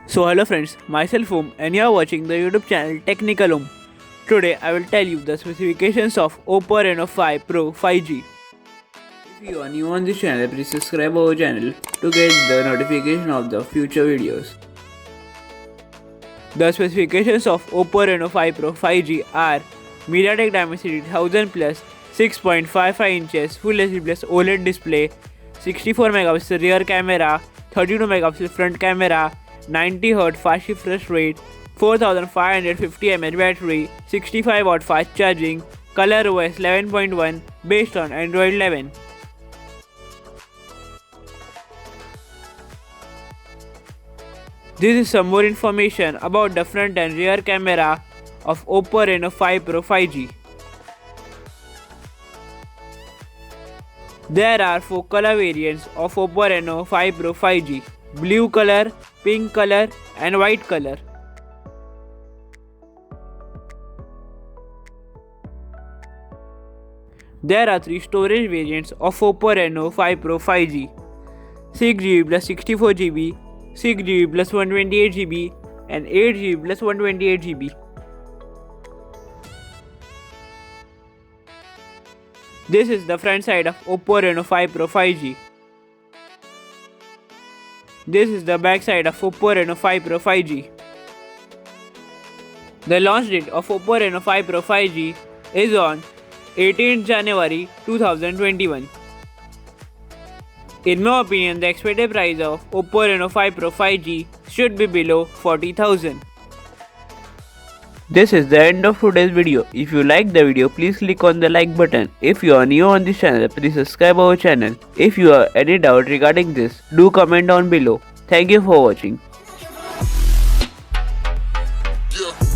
So hello friends, myself and you are watching the YouTube channel Technical Today I will tell you the specifications of Oppo Reno 5 Pro 5G. If you are new on this channel, please subscribe our channel to get the notification of the future videos. The specifications of Oppo Reno 5 Pro 5G are MediaTek Dimensity 1000 plus 6.55 inches Full HD plus OLED display, 64 megapixel rear camera, 32 megapixel front camera, 90Hz fast refresh rate, 4550 mAh battery, 65W fast charging, ColorOS 11.1 based on Android 11. This is some more information about the front and rear camera of Oppo Reno 5 Pro 5G. There are 4 color variants of Oppo Reno 5 Pro 5G: blue color, pink color and white color. There are 3 storage variants of Oppo Reno 5 Pro 5G: 6GB plus 64GB, 6GB plus 128GB and 8GB plus 128GB. This is the front side of Oppo Reno 5 Pro 5G. This is the back side of Oppo Reno 5 Pro 5G. The launch date of Oppo Reno 5 Pro 5G is on 18th January 2021. In my opinion, the expected price of Oppo Reno 5 Pro 5G should be below 40,000. This is the end of today's video. If you like the video, please click on the like button. If you are new on this channel, please subscribe our channel. If you have any doubt regarding this, do comment down below. Thank you for watching. Yeah.